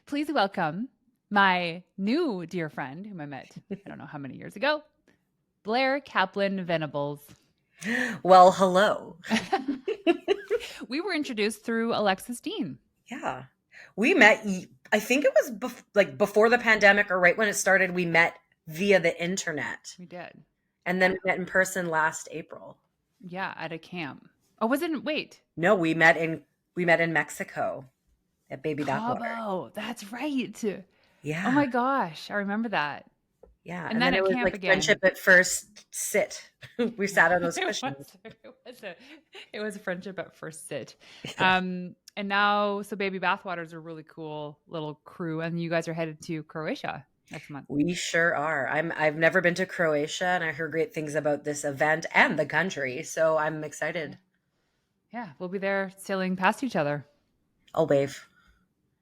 Please welcome my new dear friend whom I met, I don't know how many years ago, Blair Kaplan Venables. Well, hello. We were introduced through Alexis Dean. Yeah. We met, I think it was like before the pandemic or right when it started, we met via the internet. We did. And then we met in person last April. Yeah, at a camp. Oh, wasn't wait. No, we met in Mexico at Baby Bathwater. Cabo. That's right. Oh Yeah. my gosh. I remember that. Yeah. And And then then it at was camp like friendship again. at first sit. We sat on those It cushions. was it was a friendship at first sit. And now so Baby Bathwater is a really cool little crew and you guys are headed to Croatia next month. We sure are. I've never been to Croatia and I heard great things about this event and the country, so I'm Yeah. excited. Yeah, we'll be there sailing past each other. I'll wave.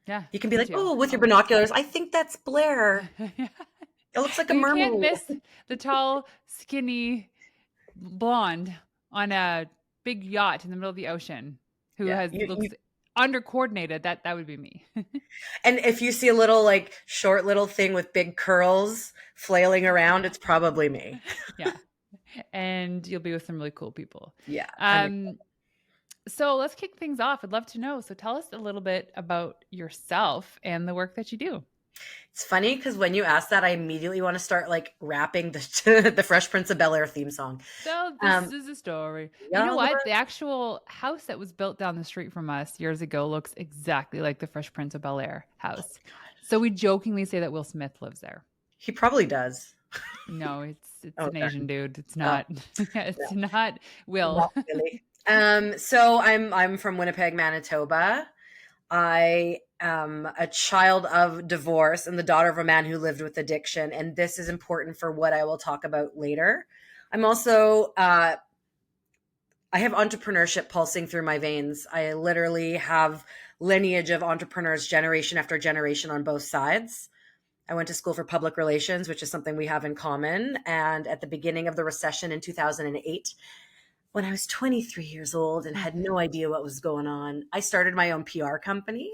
Yeah, You can be me like, too. "Oh, with your binoculars, I think that's Blair. Yeah. It looks like a You can't mermaid." miss the tall, skinny blonde on a big yacht in the middle of the ocean who Yeah. has looks under coordinated. That would be me. And if you see a little like short little thing with big curls flailing around, it's probably me. Yeah. And you'll be with some really cool people. Yeah. So let's kick things off. I'd love to know. So tell us a little bit about yourself and the work that you do. It's funny because when you ask that, I immediately want to start like rapping the the Fresh Prince of Bel Air theme song. So this Um, is a story. You know y'all what? are- The actual house that was built down the street from us years ago looks exactly like the Fresh Prince of Bel Air house. So we jokingly say that Will Smith lives there. he probably does. No, it's an Okay. Asian dude. It's Oh, not. It's not Will. not really. So I'm from Winnipeg, Manitoba. I am a child of divorce and the daughter of a man who lived with addiction. And this is important for what I will talk about later. I'm also, I have entrepreneurship pulsing through my veins. I literally have lineage of entrepreneurs generation after generation on both sides. I went to school for public relations, which is something we have in common. And at the beginning of the recession in 2008, when I was 23 years old and had no idea what was going on, I started my own PR company.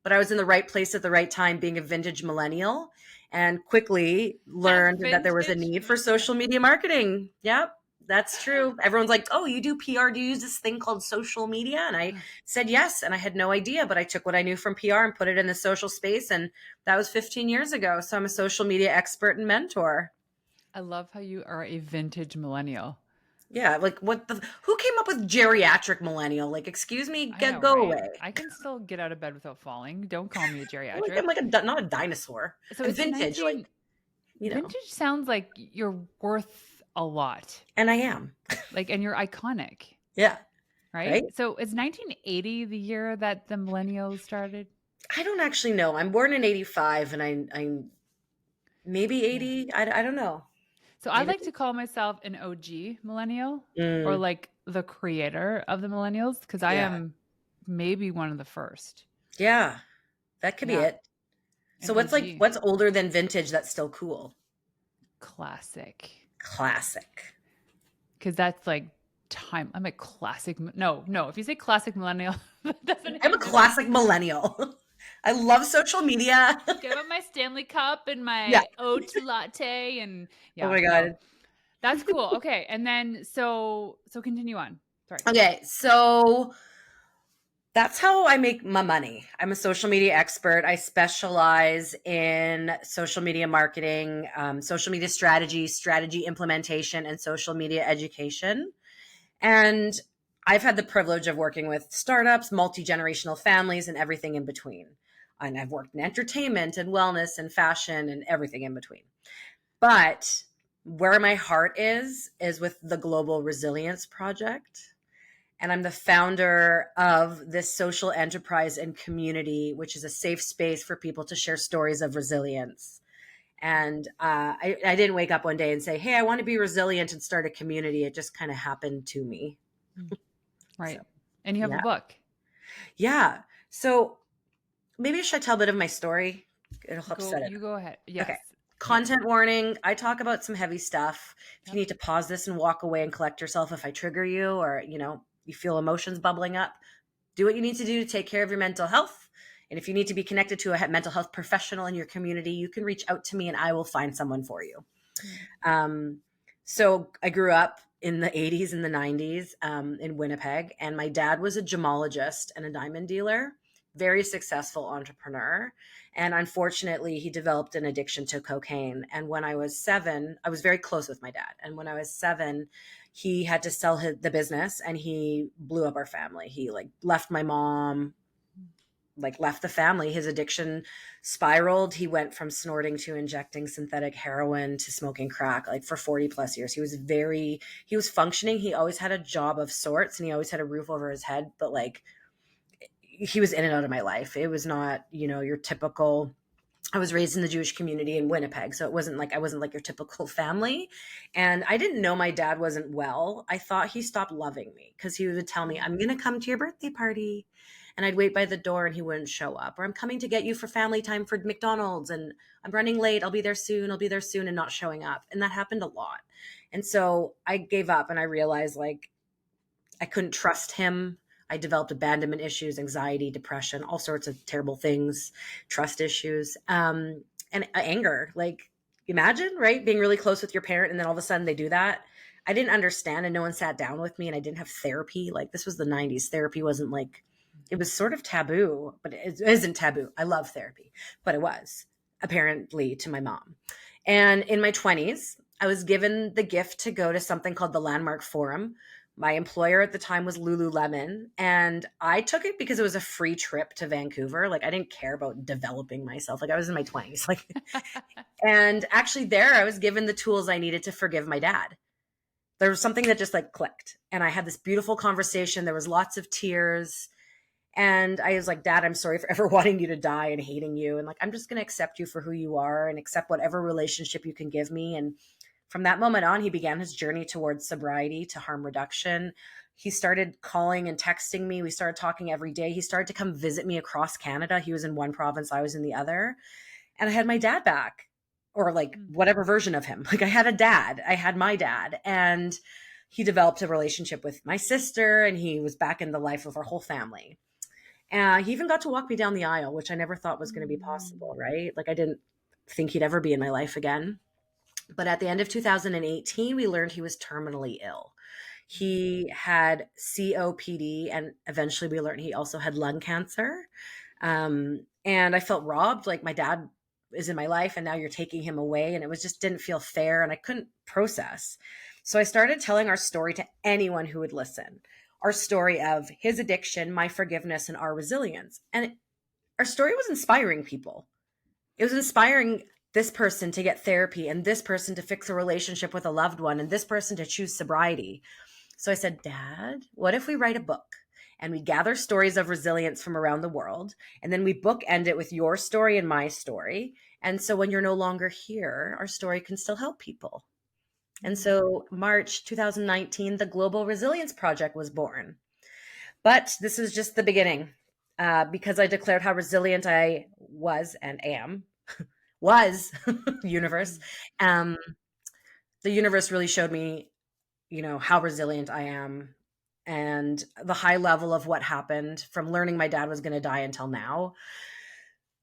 But I was in the right place at the right time, being a vintage millennial, and quickly learned that there was a need for social media marketing. Yep, that's true. Everyone's like, "Oh, you do PR? Do you use this thing called social media?" And I said yes, and I had no idea, but I took what I knew from PR and put it in the social space, and that was 15 years ago. So I'm a social media expert and mentor. I love how you are a vintage millennial. Yeah, like who came up with geriatric millennial? Like, excuse me, I know, go right? away. I can still get out of bed without falling. Don't call me a Like geriatric. I'm not a dinosaur. So I'm it's vintage, 19 you know, vintage sounds like you're worth a lot. and I am. Like and you're iconic, Yeah, right? right? So is 1980 the year that the millennials started? I don't actually know. I'm born in 85 and I'm maybe Yeah. 80. I don't know. So I I like don't, to call myself an OG millennial or mm, like the creator of the millennials because I yeah. am maybe one of the first. Yeah. That could be Yeah, it. an So OG. what's older than vintage that's still cool? Classic. Classic. Because that's like time. I'm a classic. No. If you say classic millennial, that doesn't I'm a have really. classic millennial. I love social media. Give up my Stanley Cup and Yeah. my oat latte and Oh yeah, my no, God. that's cool. Okay, and then so continue on. Sorry. Okay. So that's how I make my money. I'm a social media expert. I specialize in social media marketing, social media strategy implementation, and social media education. And I've had the privilege of working with startups, multi-generational families, and everything in between. And I've worked in entertainment and wellness and fashion and everything in between. But where my heart is with the Global Resilience Project. And I'm the founder of this social enterprise and community, which is a safe space for people to share stories of resilience. And I didn't wake up one day and say, "Hey, I want to be resilient and start a community." It just kind of happened to me. Right. So, And you have a yeah. book. Yeah. So maybe I should tell a bit of my story. It'll help set it. You go ahead. Yes. Okay. Yes. Content warning. I talk about some heavy stuff. If you Yep. need to pause this and walk away and collect yourself if I trigger you or, you feel emotions bubbling up, do what you need to do to take care of your mental health. And if you need to be connected to a mental health professional in your community, you can reach out to me and I will find someone for you. So I grew up in the 80s and the 90s in Winnipeg, and my dad was a gemologist and a diamond dealer, very successful entrepreneur. And unfortunately, he developed an addiction to cocaine. And when I was 7, I was very close with my dad. And when I was 7, he had to sell the business and he blew up our family. He like left my mom, like left the family. His addiction spiraled. He went from snorting to injecting synthetic heroin to smoking crack, like for 40 plus years. He was functioning. He always had a job of sorts and he always had a roof over his head, but like he was in and out of my life. It was not, your typical, I was raised in the Jewish community in Winnipeg. So I wasn't like your typical family. And I didn't know my dad wasn't well. I thought he stopped loving me because he would tell me, I'm going to come to your birthday party. And I'd wait by the door and he wouldn't show up. Or I'm coming to get you for family time for McDonald's and I'm running late. I'll be there soon. And not showing up. And that happened a lot. And so I gave up and I realized like I couldn't trust him. I developed abandonment issues, anxiety, depression, all sorts of terrible things, trust issues, and anger. Like imagine, right? Being really close with your parent and then all of a sudden they do that. I didn't understand and no one sat down with me and I didn't have therapy. Like this was the 90s. Therapy wasn't like, it was sort of taboo, but it isn't taboo. I love therapy, but it was apparently to my mom. And in my 20s, I was given the gift to go to something called the Landmark Forum. My employer at the time was Lululemon, and I took it because it was a free trip to Vancouver. Like I didn't care about developing myself. Like I was in my 20s. Like, and actually there I was given the tools I needed to forgive my dad. There was something that just like clicked, and I had this beautiful conversation. There was lots of tears. And I was like, Dad, I'm sorry for ever wanting you to die and hating you. And like, I'm just going to accept you for who you are and accept whatever relationship you can give me. And from that moment on, he began his journey towards sobriety, to harm reduction. He started calling and texting me. We started talking every day. He started to come visit me across Canada. He was in one province, I was in the other. And I had my dad back, or like whatever version of him. Like I had a dad. I had my dad. And he developed a relationship with my sister and he was back in the life of our whole family. He even got to walk me down the aisle, which I never thought was going to be possible, right? Like I didn't think he'd ever be in my life again. But at the end of 2018, we learned he was terminally ill. He had COPD, and eventually we learned he also had lung cancer. And I felt robbed, like my dad is in my life and now you're taking him away. And it was just didn't feel fair and I couldn't process. So I started telling our story to anyone who would listen. Our story of his addiction, my forgiveness, and our resilience. And our story was inspiring people. It was inspiring this person to get therapy and this person to fix a relationship with a loved one and this person to choose sobriety. So I said, Dad, what if we write a book and we gather stories of resilience from around the world and then we bookend it with your story and my story. And so when you're no longer here, our story can still help people. And so March 2019, the Global Resilience Project was born. But this is just the beginning because I declared how resilient I was and am, universe. The universe really showed me, how resilient I am and the high level of what happened from learning my dad was going to die until now.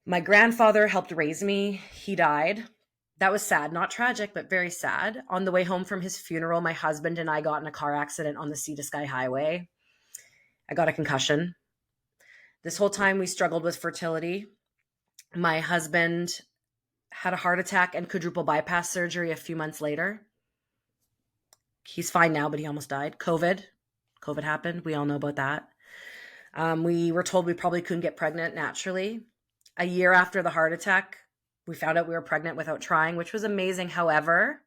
My grandfather helped raise me. He died. That was sad, not tragic, but very sad. On the way home from his funeral, my husband and I got in a car accident on the Sea to Sky Highway. I got a concussion. This whole time we struggled with fertility. My husband had a heart attack and quadruple bypass surgery a few months later. He's fine now, but he almost died. COVID happened. We all know about that. We were told we probably couldn't get pregnant naturally. A year after the heart attack, we found out we were pregnant without trying, which was amazing. However,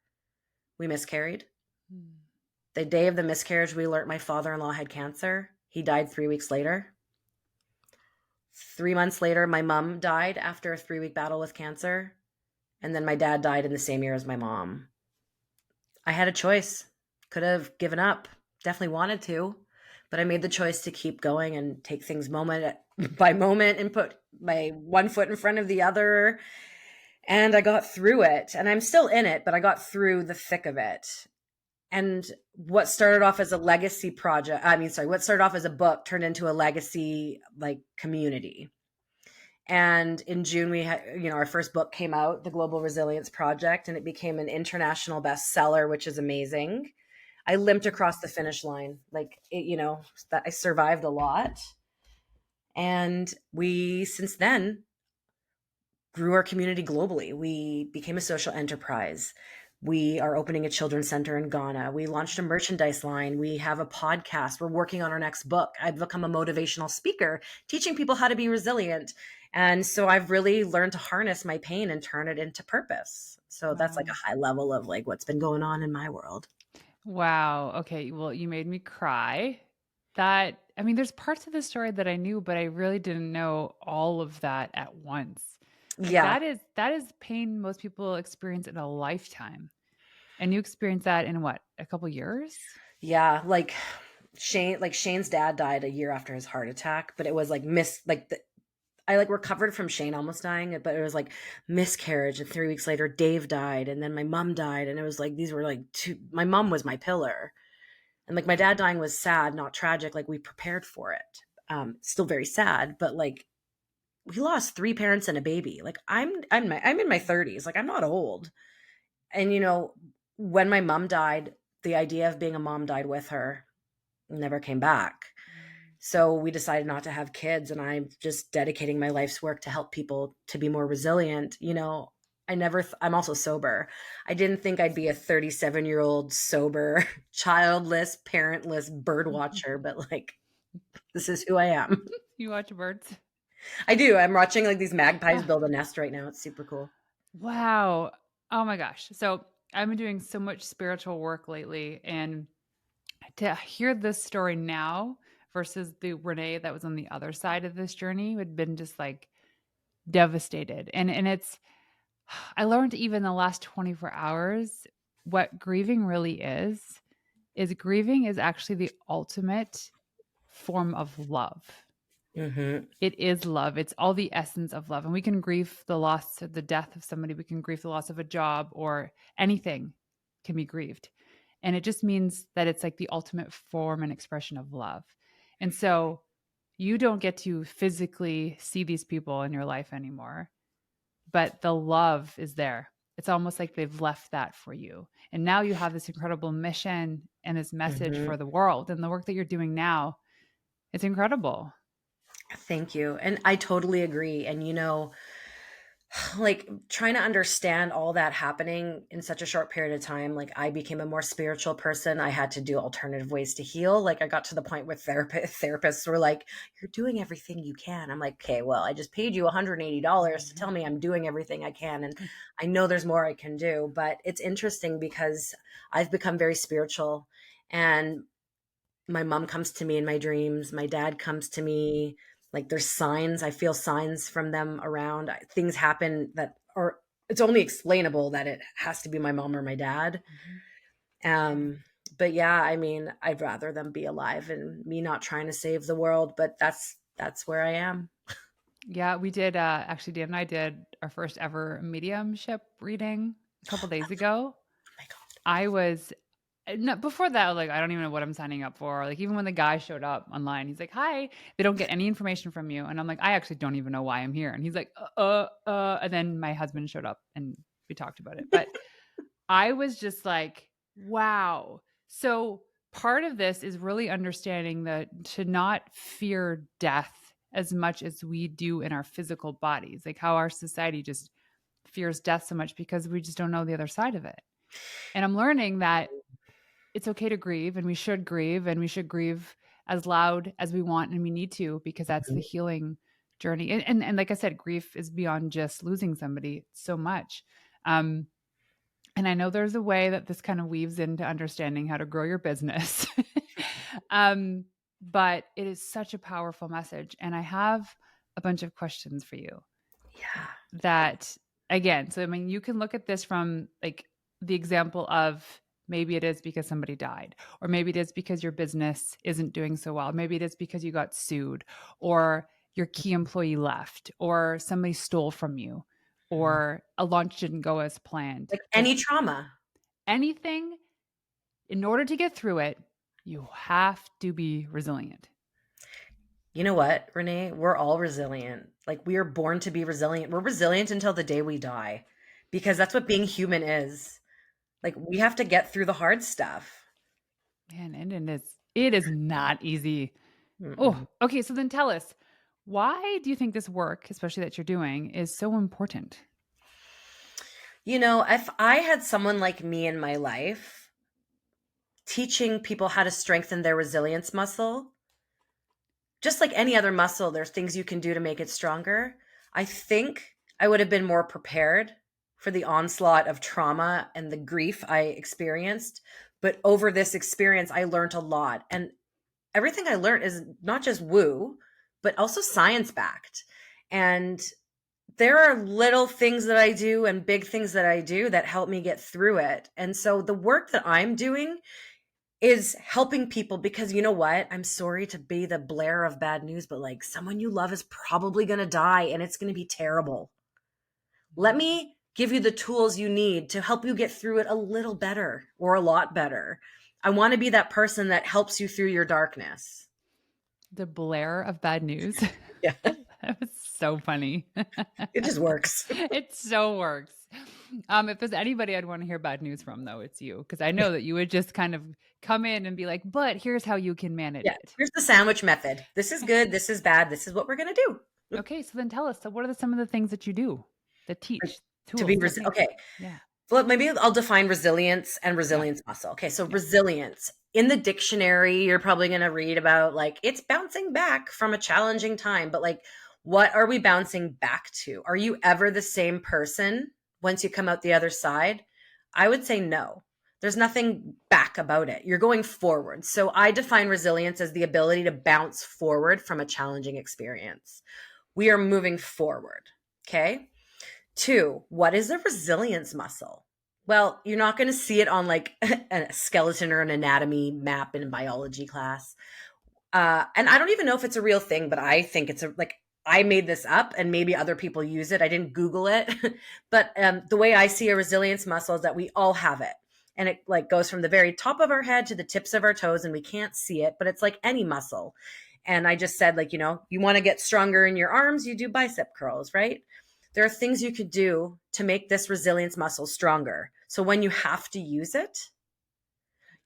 we miscarried. The day of the miscarriage, we learned my father-in-law had cancer. He died 3 weeks later. 3 months later, my mom died after a 3-week battle with cancer. And then my dad died in the same year as my mom. I had a choice. Could have given up. Definitely wanted to. But I made the choice to keep going and take things moment by moment and put my one foot in front of the other. And I got through it. And I'm still in it, but I got through the thick of it. And what started off as a legacy project, what started off as a book turned into a legacy like community. And in June, we had, our first book came out, The Global Resilience Project, and it became an international bestseller, which is amazing. I limped across the finish line. Like, that I survived a lot. And we, since then, grew our community globally. We became a social enterprise. We are opening a children's center in Ghana. We launched a merchandise line. We have a podcast. We're working on our next book. I've become a motivational speaker, teaching people how to be resilient. And so I've really learned to harness my pain and turn it into purpose. So that's like Wow. a high level of like what's been going on in my world. Wow. Okay. Well, you made me cry. I mean, there's parts of the story that I knew, but I really didn't know all of that at once. Like Yeah. that is pain most people experience in a lifetime. And you experienced that in what, a couple years? Yeah. Shane's dad died a year after his heart attack, but it was like I like recovered from Shane almost dying, but it was like miscarriage. And 3 weeks later, Dave died. And then my mom died. And it was like, these were like my mom was my pillar. And like my dad dying was sad, not tragic. Like we prepared for it. Still very sad, but like we lost three parents and a baby. Like I'm in my 30s. Like I'm not old. And when my mom died, the idea of being a mom died with her, never came back. So we decided not to have kids, and I'm just dedicating my life's work to help people to be more resilient. I'm also sober. I didn't think I'd be a 37-year-old sober, childless, parentless bird watcher, but like this is who I am. You watch birds? I do. I'm watching like these magpies Ah, build a nest right now. It's super cool. wow. Oh my gosh. So I've been doing so much spiritual work lately, and to hear this story now versus the Renee that was on the other side of this journey would have been just like devastated. And it's I learned even the last 24 hours what grieving really is grieving is actually the ultimate form of love. Hmm. It is love. It's all the essence of love. And we can grieve the loss of the death of somebody. We can grieve the loss of a job or anything can be grieved. And it just means that it's like the ultimate form and expression of love. And so you don't get to physically see these people in your life anymore, but the love is there. It's almost like they've left that for you. And now you have this incredible mission and this message Hmm. for the world. And the work that you're doing now, it's incredible. Thank you. And I totally agree. And like trying to understand all that happening in such a short period of time, like I became a more spiritual person. I had to do alternative ways to heal. Like I got to the point where therapists were like, you're doing everything you can. I'm like, okay, well, I just paid you $180 to tell me I'm doing everything I can, and I know there's more I can do. But it's interesting because I've become very spiritual, and my mom comes to me in my dreams, my dad comes to me, like there's signs, I feel signs from them around. Things happen that are, it's only explainable that it has to be my mom or my dad. Mhm. um but yeah, I mean, I'd rather them be alive and me not trying to save the world, but that's where I am. Yeah, we did, actually, Dan and I did our first ever mediumship reading a couple days ago. Oh my god. I was no, before that, like, I don't even know what I'm signing up for. Like, even when the guy showed up online, he's like, "Hi." They don't get any information from you, and I'm like, "I actually don't even know why I'm here." And he's like, and then my husband showed up, and we talked about it. But I was just like, "Wow." So, part of this is really understanding that to not fear death as much as we do in our physical bodies, like how our society just fears death so much because we just don't know the other side of it. And I'm learning that it's okay to grieve and we should grieve as loud as we want and we need to because that's the Mhm. healing journey. And like I said, grief is beyond just losing somebody so much. Um, and I know there's a way that this kind of weaves into understanding how to grow your business. um, but it is such a powerful message. And I have a bunch of questions for you Yeah. that, again, so I mean, you can look at this from like the example of maybe it is because somebody died, or maybe it is because your business isn't doing so well. Maybe it is because you got sued, or your key employee left, or somebody stole from you, Mhm. or a launch didn't go as planned. Like Like any trauma. anything, in order to get through it, you have to be resilient. You know what, Renee? We're all resilient. Like we are born to be resilient. We're resilient until the day we die because that's what being human is. Like we have to get through the hard stuff. Man, and it is not easy. Oh, Mm-mm. okay. So then tell us, why do you think this work, especially that you're doing, is so important? You know, if I had someone like me in my life teaching people how to strengthen their resilience muscle, just like any other muscle, there's things you can do to make it stronger. I think I would have been more prepared for the onslaught of trauma and the grief I experienced. But over this experience, I learned a lot. And everything I learned is not just woo, but also science backed. And there are little things that I do and big things that I do that help me get through it. And so the work that I'm doing is helping people because you know what? I'm sorry to be the Blair of bad news, but like someone you love is probably going to die and it's going to be terrible. Let Mhm. me give you the tools you need to help you get through it a little better or a lot better. I want to be that person that helps you through your darkness. The Blair of bad news. Yeah, That was so funny. it just works. It so works. If there's anybody I'd want to hear bad news from, though, it's you, because I know that you would just kind of come in and be like, "But here's how you can manage Yeah, it." here's the sandwich method. This is good, this is bad, this is what we're going to do. Okay, so then tell us. So, what are some of the things that you do that Like, teach to be tools, techniques? okay. Yeah, Well, maybe I'll define resilience and yeah, resilience muscle. Okay, so yeah. resilience in the dictionary, you're probably going to read about like it's bouncing back from a challenging time, but like, what are we bouncing back to? Are you ever the same person once you come out the other side? I would say no. There's nothing back about it. You're going forward. So I define resilience as the ability to bounce forward from a challenging experience. We are moving forward. Okay. Two, what is a resilience muscle? Well, you're not going to see it on like a skeleton or an anatomy map in biology class. And I don't even know if it's a real thing, but I think it's a like I made this up and maybe other people use it. I didn't Google it, but the way I see a resilience muscle is that we all have it. And it like goes from the very top of our head to the tips of our toes and we can't see it, but it's like any muscle. And I just said, like, you know, you want to get stronger in your arms, you do bicep curls, right? There are things you could do to make this resilience muscle stronger. So when you have to use it,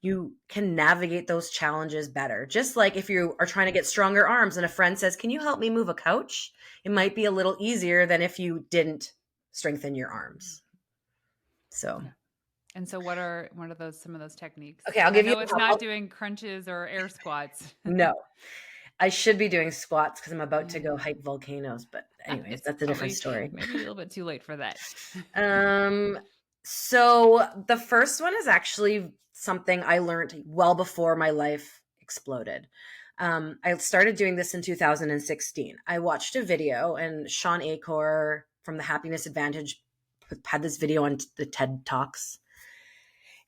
you can navigate those challenges better. Just like if you are trying to get stronger arms and a friend says, "Can you help me move a couch?" It might be a little easier than if you didn't strengthen your arms. So, Yeah. And so, what are those some of those techniques? okay, I'll And I give you know it's not doing crunches or air squats. no. I should be doing squats because I'm about to go Yeah. hike volcanoes, but anyways, It's that's a different probably story. maybe a little bit too late for that. Um, so the first one is actually something I learned well before my life exploded. I started doing this in 2016. I watched a video, and Sean Acor from the Happiness Advantage had this video on the TED Talks.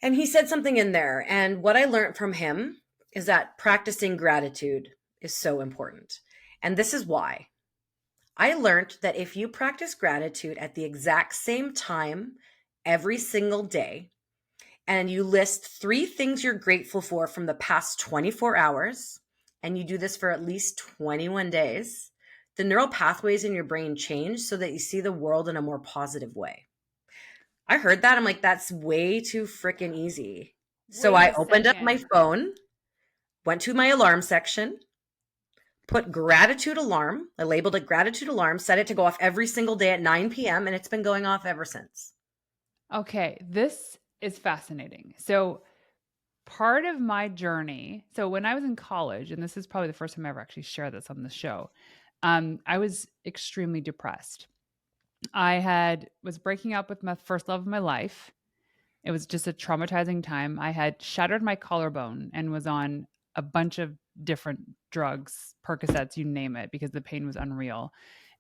And he said something in there. And what I learned from him is that practicing gratitude is so important. And this is why. I learned that if you practice gratitude at the exact same time every single day, and you list three things you're grateful for from the past 24 hours, and you do this for at least 21 days, the neural pathways in your brain change so that you see the world in a more positive way. I heard that. I'm like, that's way too freaking easy. So Wait I a opened up my second. phone, went to my alarm section, put gratitude alarm. I labeled it gratitude alarm, set it to go off every single day at 9 p.m. and it's been going off ever since. Okay, this is fascinating. So, part of my journey, so when I was in college, and this is probably the first time I ever actually shared this on the show, I was extremely depressed. I had was breaking up with my first love of my life. It was just a traumatizing time. I had shattered my collarbone and was on a bunch of different drugs, Percocets, you name it, because the pain was unreal.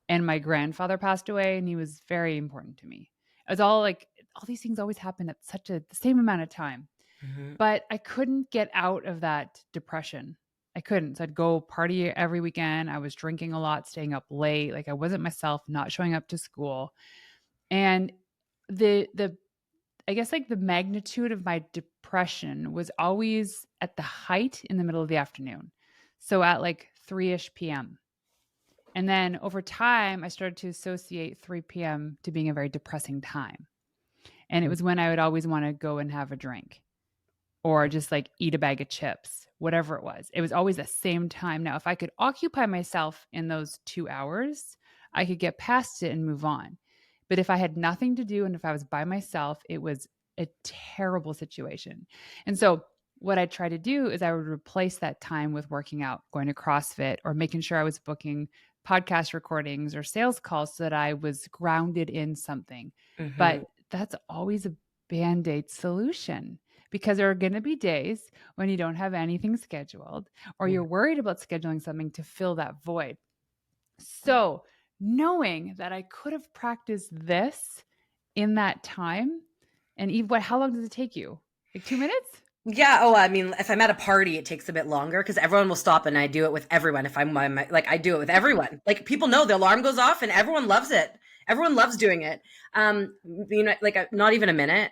And my grandfather passed away, and he was very important to me. It was all like all these things always happen at such a the same amount of time. Mhm. But I couldn't get out of that depression. I couldn't. So I'd go party every weekend. I was drinking a lot, staying up late. Like I wasn't myself, not showing up to school. And the I guess like the magnitude of my depression was always at the height in the middle of the afternoon. So at like 3-ish p.m. And then over time, I started to associate 3 p.m. to being a very depressing time. And it was when I would always want to go and have a drink or just like eat a bag of chips, whatever it was. It was always the same time. Now, if I could occupy myself in those 2 hours, I could get past it and move on. But if I had nothing to do and if I was by myself, it was a terrible situation. And so, what I try to do is I would replace that time with working out, going to CrossFit, or making sure I was booking podcast recordings or sales calls so that I was grounded in something. Mm-hmm. But that's always a band aid solution because there are going to be days when you don't have anything scheduled or Yeah. you're worried about scheduling something to fill that void. So, knowing that I could have practiced this in that time, and even how long does it take you? Like 2 minutes? Yeah. Oh, I mean, if I'm at a party, it takes a bit longer because everyone will stop, and I do it with everyone. If like, I do it with everyone. Like, people know the alarm goes off, and everyone loves it. Everyone loves doing it. Like, not even a minute.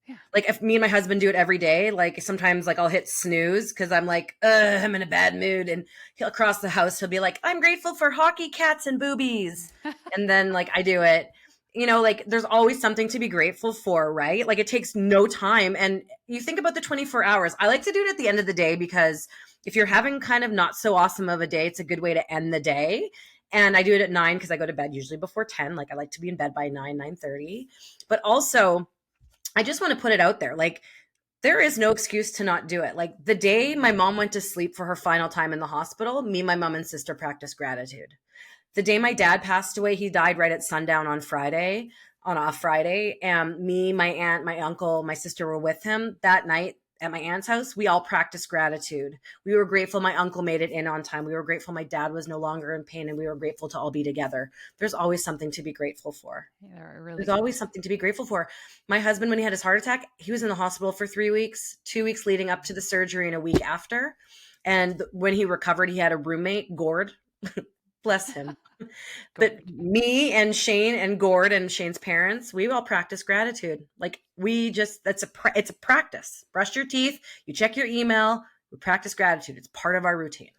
Yeah. Like, if me and my husband do it every day, like sometimes like I'll hit snooze because I'm like, I'm in a bad mood, and he'll across the house, he'll be like, I'm grateful for hockey, cats, and boobies, and then like I do it. Like there's always something to be grateful for, right? Like, it takes no time, and you think about the 24 hours. I like to do it at the end of the day because if you're having kind of not so awesome of a day, it's a good way to end the day. And I do it at 9 because I go to bed usually before 10. Like, I like to be in bed by 9:30, but also I just want to put it out there. Like, there is no excuse to not do it. Like, the day my mom went to sleep for her final time in the hospital, me, my mom, and sister practiced gratitude. The day my dad passed away, he died right at sundown on Friday, on off Friday. And me, my aunt, my uncle, my sister were with him that night at my aunt's house. We all practiced gratitude. We were grateful my uncle made it in on time. We were grateful my dad was no longer in pain, and we were grateful to all be together. There's always something to be grateful for. Yeah, there really There's always is. something to be grateful for. My husband, when he had his heart attack, he was in the hospital for 3 weeks, 2 weeks leading up to the surgery and a week after. And when he recovered, he had a roommate, Gord. Bless him. But Good. me and Shane and Gord and Shane's parents, we all practice gratitude. Like, it's a practice. Brush your teeth, you check your email, we practice gratitude. It's part of our routine.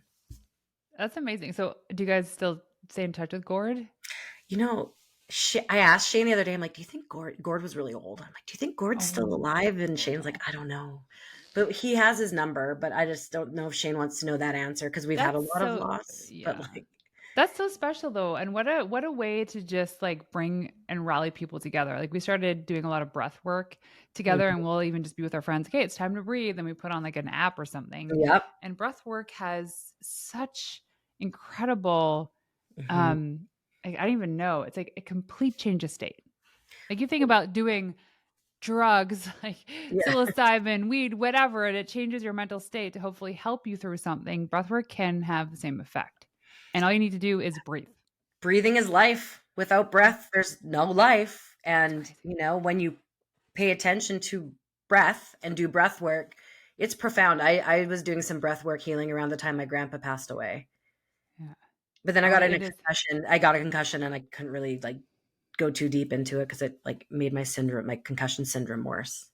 That's amazing. So, do you guys still stay in touch with Gord? You know, I asked Shane the other day, I'm like, do you think Gord was really old? I'm like, do you think Gord's still Oh, alive? And Shane's like, I don't know. But he has his number, but I just don't know if Shane wants to know that answer because we've had a that's lot of so, loss. But yeah. like, That's so special though. And what a way to just like bring and rally people together. Like we started doing a lot of breath work together mhm, and we'll even just be with our friends. Okay, it's time to breathe. And we put on like an app or something. yep. And breath work has such incredible Mhm, um I don't even know. It's like a complete change of state. Like you think about doing drugs like yeah. psilocybin, weed, whatever, and it changes your mental state to hopefully help you through something. Breathwork can have the same effect. And all you need to do is breathe. Breathing is life. Without breath, there's no life. It's And, crazy. when you pay attention to breath and do breath work, it's profound. I was doing some breath work healing around the time my grandpa passed away. Yeah. But then I Oh, got in a it is. concussion. I got a concussion, and I couldn't really like go too deep into it because it like made my concussion syndrome worse.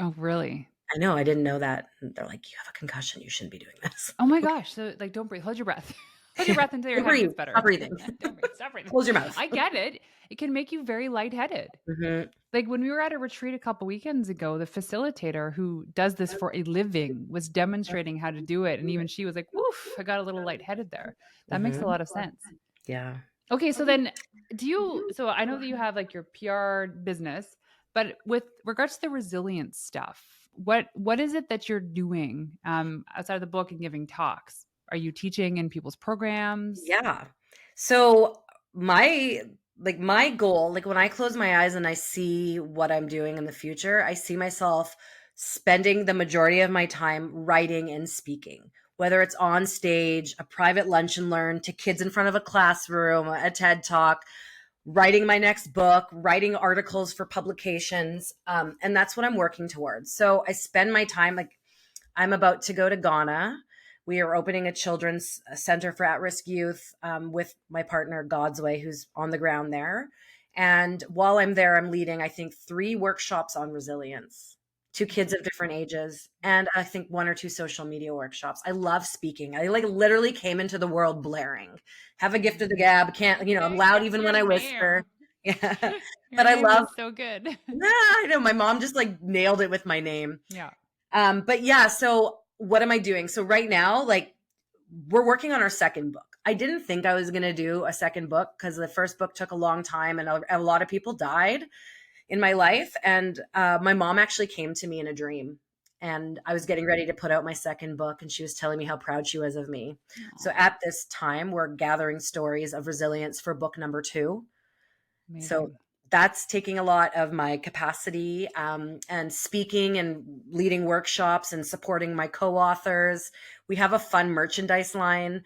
Oh, really? I know, I didn't know that. And they're like, "You have a concussion. You shouldn't be doing this." Oh my Okay. gosh. So like don't breathe. Hold your breath. Hold your breath until your Don't head breathe. gets better. Stop breathing. Don't breathe. Stop breathing. Close your mouth. I get it. It can make you very lightheaded. Mhm. Like when we were at a retreat a couple weekends ago, the facilitator who does this for a living was demonstrating how to do it. And even she was like, woof, I got a little lightheaded there. That makes a Mhm. lot of sense. Yeah. Okay, so then so I know that you have like your PR business, but with regards to the resilience stuff, what is it that you're doing outside of the book and giving talks? Are you teaching in people's programs? Yeah. So my my goal, like when I close my eyes and I see what I'm doing in the future, I see myself spending the majority of my time writing and speaking, whether it's on stage, a private lunch and learn to kids in front of a classroom, a TED talk, writing my next book, writing articles for publications. And that's what I'm working towards. So I spend my time, like, I'm about to go to Ghana. We are opening a children's center for at-risk youth with my partner God's Way, who's on the ground there. And while I'm there, I'm leading, I think, 3 workshops on resilience. to kids of different ages, and I think one or two social media workshops. I love speaking. I like literally came into the world blaring. Have a gift of the gab. Can't, I'm loud That's even your when I name. whisper. Yeah. Your But I name love, is so good. yeah, I know my mom just like nailed it with my name. Yeah. But yeah, so what am I doing? So right now, like we're working on our second book. I didn't think I was going to do a second book because the first book took a long time and a lot of people died in my life. And my mom actually came to me in a dream. And I was getting ready to put out my second book, and she was telling me how proud she was of me. So Aw, at this time, we're gathering stories of resilience for book number two. So amazing. that's taking a lot of my capacity, and speaking and leading workshops and supporting my co-authors. We have a fun merchandise line.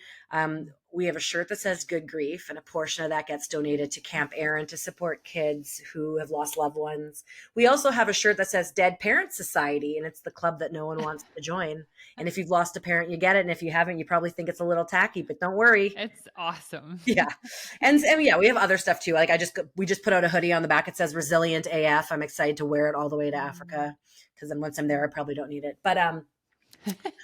We have a shirt that says Good Grief, and a portion of that gets donated to Camp Aaron to support kids who have lost loved ones. We also have a shirt that says Dead Parents Society, and it's the club that no one wants to join. And if you've lost a parent, you get it. And if you haven't, you probably think it's a little tacky, but don't worry. It's awesome. Yeah. And yeah, we have other stuff too. Like we just put out a hoodie on the back. It says Resilient AF. I'm excited to wear it all the way to Mm. Africa because then once I'm there, I probably don't need it. But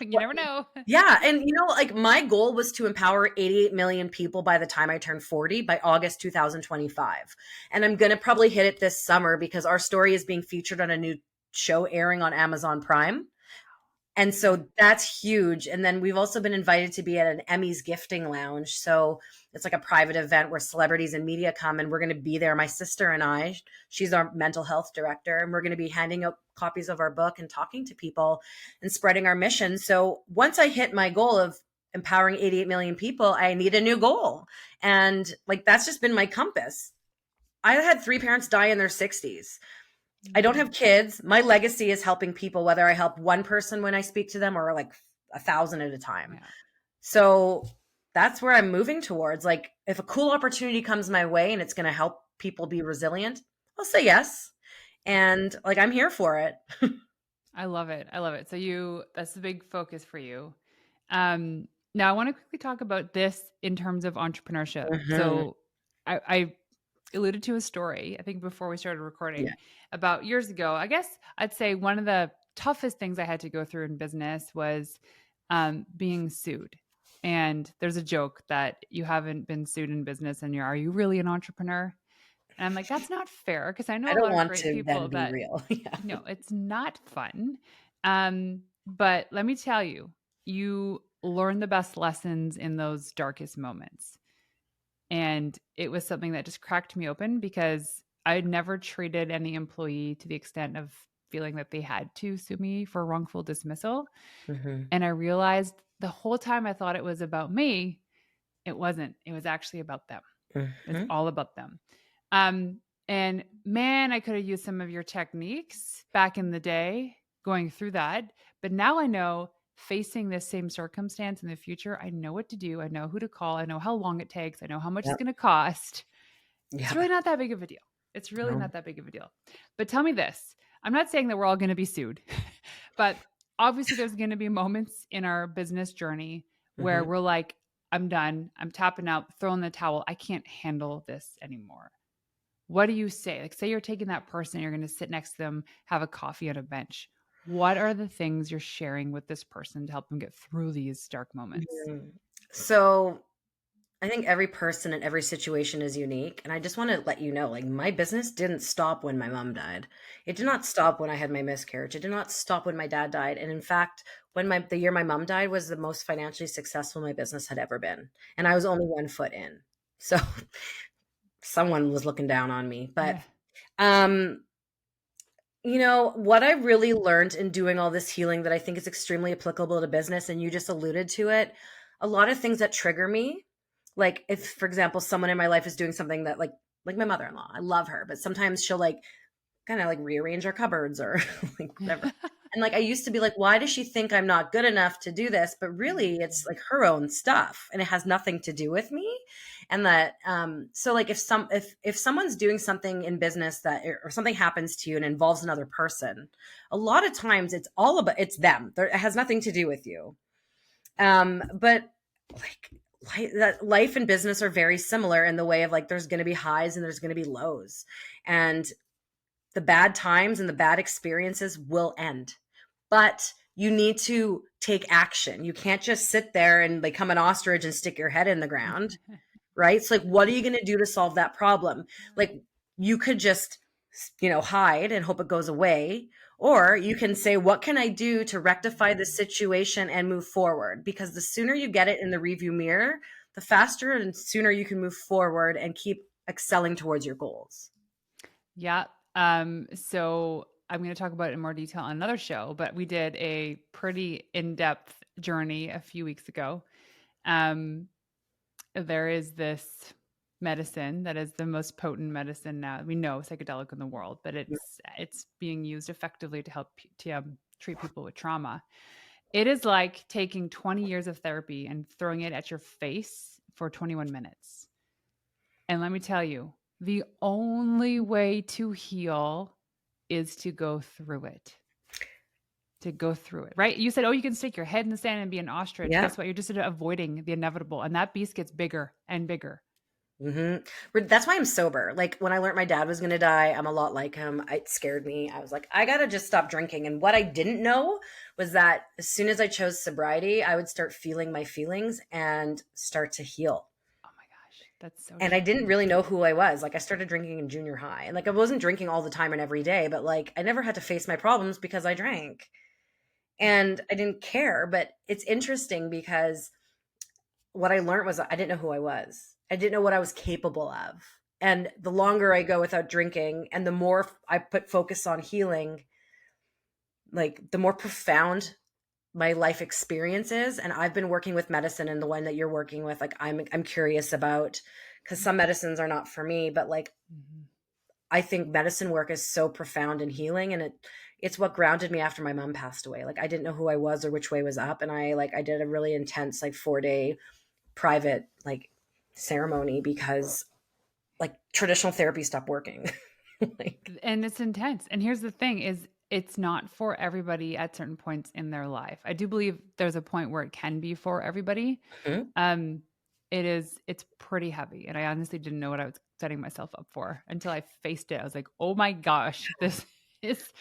You what, never know. yeah, and like my goal was to empower 88 million people by the time I turned 40 by August 2025. And I'm going to probably hit it this summer because our story is being featured on a new show airing on Amazon Prime. And Okay. so that's huge. And then we've also been invited to be at an Emmys gifting lounge. So it's like a private event where celebrities and media come, and we're going to be there. My sister and I, she's our mental health director, and we're going to be handing out copies of our book and talking to people and spreading our mission. So once I hit my goal of empowering 88 million people, I need a new goal. And like that's just been my compass. I had three parents die in their 60s. I don't Mhm. have kids. My legacy is helping people, whether I help one person when I speak to them or like 1,000 at a time. Yeah. So that's where I'm moving towards. Like, if a cool opportunity comes my way and it's going to help people be resilient, I'll say yes. And like, I'm here for it. I love it. I love it. So that's the big focus for you. Now I want to quickly talk about this in terms of entrepreneurship. Hmm. So I alluded to a story, I think before we started Yeah. recording, about years ago. I guess I'd say one of the toughest things I had to go through in business was being sued. And there's a joke that you haven't been sued in business and are you really an entrepreneur? And I'm like, that's not fair because I I know a don't lot of want great to then people be that real. Yeah. it's not fun. But let me tell you, you learn the best lessons in those darkest moments. And it was something that just cracked me open because I had never treated any employee to the extent of feeling that they had to sue me for wrongful dismissal. Hmm. And I realized the whole time I thought it was about me, it wasn't. It was actually about them. It's Hmm. all about them. Um, and man, I could have used some of your techniques back in the day going through that. But now I know facing this same circumstance in the future, I know what to do. I know who to call. I know how long it takes. I know how much it's Yep. going to cost. It's Yep. really not that big of a deal. It's really No. not that big of a deal. But tell me this, I'm not saying that we're all going to be sued, but obviously there's going to be moments in our business journey where Hmm. we're like, I'm done. I'm tapping out, throwing the towel. I can't handle this anymore. What do you say? Like, say you're taking that person, you're going to sit next to them, have a coffee on a bench. What are the things you're sharing with this person to help them get through these dark moments? Mhm. So I think every person and every situation is unique. And I just want to let you know, like, my business didn't stop when my mom died. It did not stop when I had my miscarriage. It did not stop when my dad died. And in fact, the year my mom died was the most financially successful my business had ever been. And I was only 1 foot in. So someone was looking down on me. But Yeah. um, what I really learned in doing all this healing that I think is extremely applicable to business, and you just alluded to it, a lot of things that trigger me, like if, for example, someone in my life is doing something that like my mother-in-law, I love her, but sometimes she'll like kind of like rearrange our cupboards or like whatever. And like I used to be like, why does she think I'm not good enough to do this? But really it's Mhm. like her own stuff and it has nothing to do with me. And that so like if someone's doing something in business that or something happens to you and involves another person, a lot of times it's them. It has nothing to do with you. But like that life and business are very similar in the way of like there's going to be highs and there's going to be lows. And The bad times and the bad experiences will end. But you need to take action. You can't just sit there and become an ostrich and stick your head in the ground, right? So like, what are you going to do to solve that problem? Like, you could just, hide and hope it goes away. Or you can say, what can I do to rectify this situation and move forward? Because the sooner you get it in the review mirror, the faster and sooner you can move forward and keep excelling towards your goals. Yeah. So I'm going to talk about it in more detail on another show, but we did a pretty in-depth journey a few weeks ago. Um, there is this medicine that is the most potent medicine now. We know psychedelic in the world, but it's being used effectively to help treat people with trauma. It is like taking 20 years of therapy and throwing it at your face for 21 minutes. And let me tell you, the only way to heal is to go through it. To go through it, right? You said, oh, you can stick your head in the sand and be an ostrich. Yeah. Guess what? You're just avoiding the inevitable. And that beast gets bigger and bigger. That's why I'm sober. Like when I learned my dad was going to die, I'm a lot like him. It scared me. I was like, I got to just stop drinking. And what I didn't know was that as soon as I chose sobriety, I would start feeling my feelings and start to heal. Oh my gosh, that's so And I didn't true. really know who I was. Like I started drinking in junior high. And like I wasn't drinking all the time and every day, but like I never had to face my problems because I drank. And I didn't care, but it's interesting because what I learned was I didn't know who I was. I didn't know what I was capable of. And the longer I go without drinking and the more I put focus on healing, like the more profound my life experience is. And I've been working with medicine and the one that you're working with, like I'm curious about because some medicines are not for me, but like Mhm. I think medicine work is so profound and healing and it's what grounded me after my mom passed away. Like I didn't know who I was or which way was up. And I did a really intense like 4-day private like ceremony because like traditional therapy stopped working. Like, And it's intense. And here's the thing is it's not for everybody at certain points in their life. I do believe there's a point where it can be for everybody. mhm. Um, it's pretty heavy. And I honestly didn't know what I was setting myself up for until I faced it. I was like, oh my gosh, this is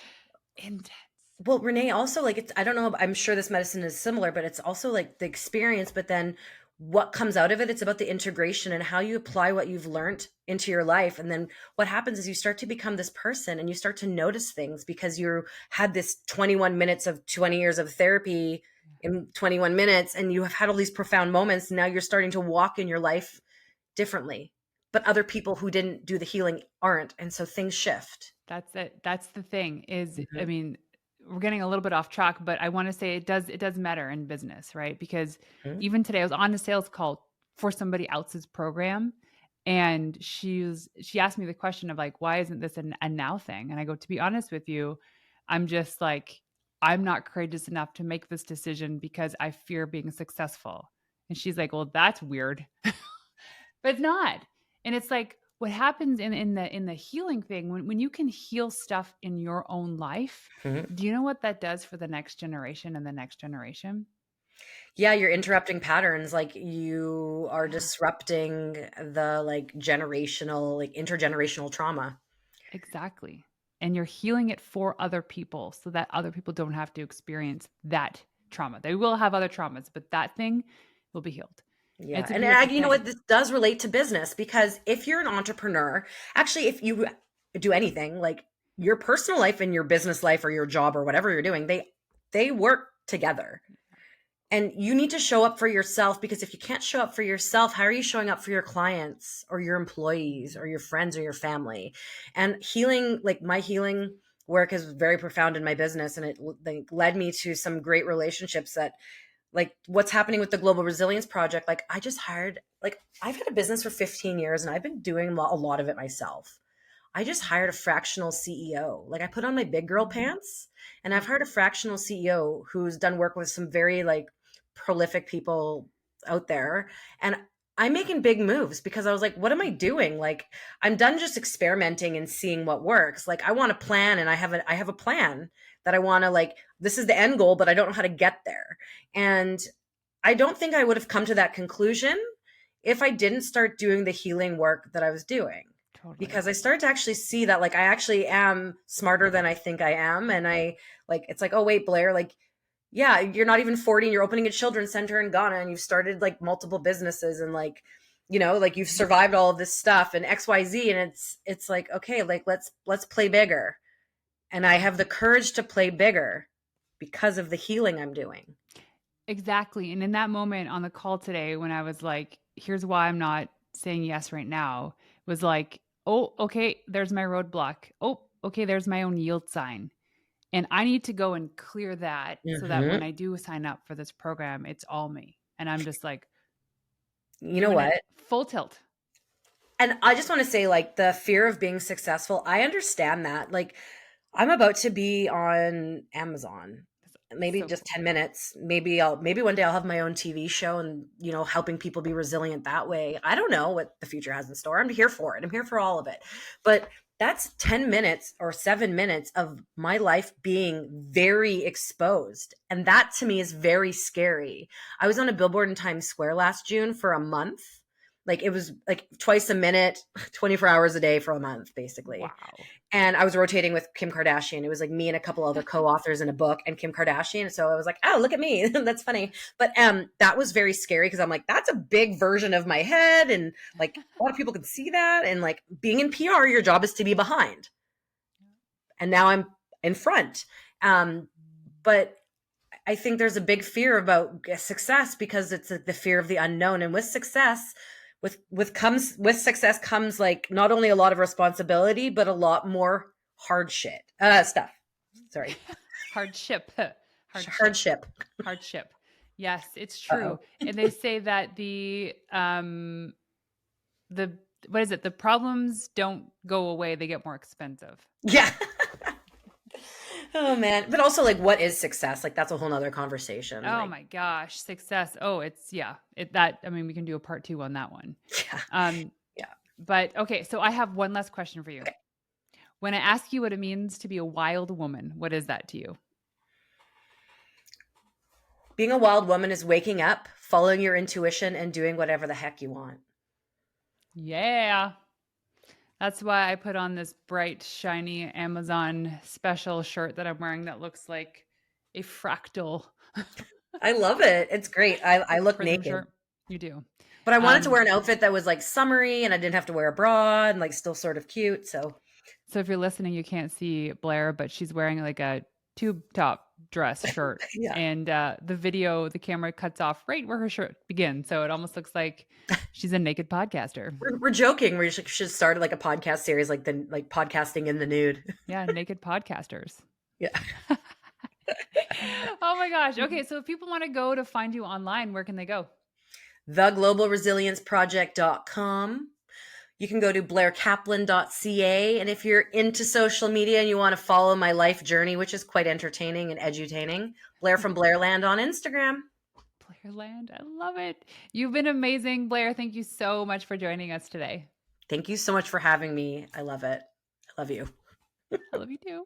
intense. Well, Renee, also like it's I don't know, I'm sure this medicine is similar, but it's also like the experience, but then what comes out of it, it's about the integration and how you apply what you've learned into your life. And then what happens is you start to become this person and you start to notice things because you had this 21 minutes of 20 years of therapy in 21 minutes and you have had all these profound moments. Now you're starting to walk in your life differently. But other people who didn't do the healing aren't. And so things shift. That's it. That's the thing is, I Mhm. mean, we're getting a little bit off track, but I want to say it does matter in business, right? Because Mhm. even today I was on a sales call for somebody else's program and she asked me the question of like, why isn't this a now thing? And I go, to be honest with you, I'm just like, I'm not courageous enough to make this decision because I fear being successful. And she's like, well, that's weird. But it's not. And it's like what happens in the healing thing when you can heal stuff in your own life, Mhm. do you know what that does for the next generation and the next generation? Yeah, you're interrupting patterns, like, you are Yeah, disrupting the, like, generational like, intergenerational trauma. exactly. And you're healing it for other people so that other people don't have to experience that trauma. They will have other traumas, but that thing will be healed. Yeah, It's a and I beautiful you know what? thing. This does relate to business because if you're an entrepreneur actually, if you do anything, like, your personal life and your business life or your job or whatever you're doing, they work together. And you need to show up for yourself because if you can't show up for yourself, how are you showing up for your clients or your employees or your friends or your family? And healing, like my healing work is very profound in my business and it like, led me to some great relationships that like what's happening with the Global Resilience Project. Like I just hired, like I've had a business for 15 years and I've been doing a lot of it myself. I just hired a fractional CEO. Like I put on my big girl Mhm. pants and I've hired a fractional CEO who's done work with some very like prolific people out there. And I'm making big moves because I was like, what am I doing? Like I'm done just experimenting and seeing what works. Like I want a plan and I have a plan that I want to like, this is the end goal, but I don't know how to get there. And I don't think I would have come to that conclusion if I didn't start doing the healing work that I was doing. Totally. because I started to actually see that like I actually am smarter than I think I am. And I like, it's like, oh, wait, Blair, like, yeah, you're not even 40 and you're opening a children's center in Ghana and you've started like multiple businesses and like, like you've survived all of this stuff and XYZ. And it's like, okay, like let's play bigger. And I have the courage to play bigger because of the healing I'm doing. Exactly. And in that moment on the call today, when I was like, here's why I'm not saying yes right now, was like, oh, okay, there's my roadblock. Oh, okay, there's my own yield sign. And I need to go and clear that so that when Hmm. I do sign up for this program, it's all me. And I'm just like You know doing it what? full tilt. And I just want to say, like, the fear of being successful, I understand that. Like, I'm about to be on Amazon. Maybe So just cool. 10 minutes. Maybe one day I'll have my own TV show and, helping people be resilient that way. I don't know what the future has in store. I'm here for it. I'm here for all of it. But that's 10 minutes or 7 minutes of my life being very exposed. And that to me is very scary. I was on a billboard in Times Square last June for a month. Like it was like twice a minute, 24 hours a day for a month, basically. Wow. And I was rotating with Kim Kardashian. It was like me and a couple other co-authors in a book and Kim Kardashian. So I was like, oh, look at me. That's funny. But that was very scary because I'm like, that's a big version of my head. And like a lot of people can see that. And like being in PR, your job is to be behind. And now I'm in front. But I think there's a big fear about success because it's the fear of the unknown. And with success, with success comes like not only a lot of responsibility, but a lot more hard shit stuff. Sorry, Hardship. Hardship. hardship. Hardship. Yes, it's Uh-oh. true. And they say that the what is it? The problems don't go away, they get more expensive. Yeah. Oh man. But also like what is success? Like that's a whole nother conversation. Oh Like, my gosh, success. Oh, it's yeah. It that I mean, we can do a part 2 on that one. yeah. Um, Yeah. but okay, so I have one last question for you. Okay. When I ask you what it means to be a wild woman, what is that to you? Being a wild woman is waking up, following your intuition, and doing whatever the heck you want. Yeah. That's why I put on this bright, shiny Amazon special shirt that I'm wearing that looks like a fractal. I love it. It's great. I Like a look prism naked. shirt. You do. But I wanted to Um, wear an outfit that was like summery and I didn't have to wear a bra and like still sort of cute. So so if you're listening, you can't see Blair, but she's wearing like a tube top dress shirt. yeah, And the video, the camera cuts off right where her shirt begins. So it almost looks like she's a naked podcaster. we're joking. We should start like a podcast series, like the like podcasting in the nude. Yeah, naked podcasters. Yeah. Oh my gosh. Okay, so if people want to go to find you online, where can they go? TheGlobalResilienceProject.com. You can go to blairkaplan.ca. And if you're into social media and you want to follow my life journey, which is quite entertaining and edutaining, Blair from Blairland on Instagram. Blairland. I love it. You've been amazing, Blair. Thank you so much for joining us today. Thank you so much for having me. I love it. I love you. I love you too.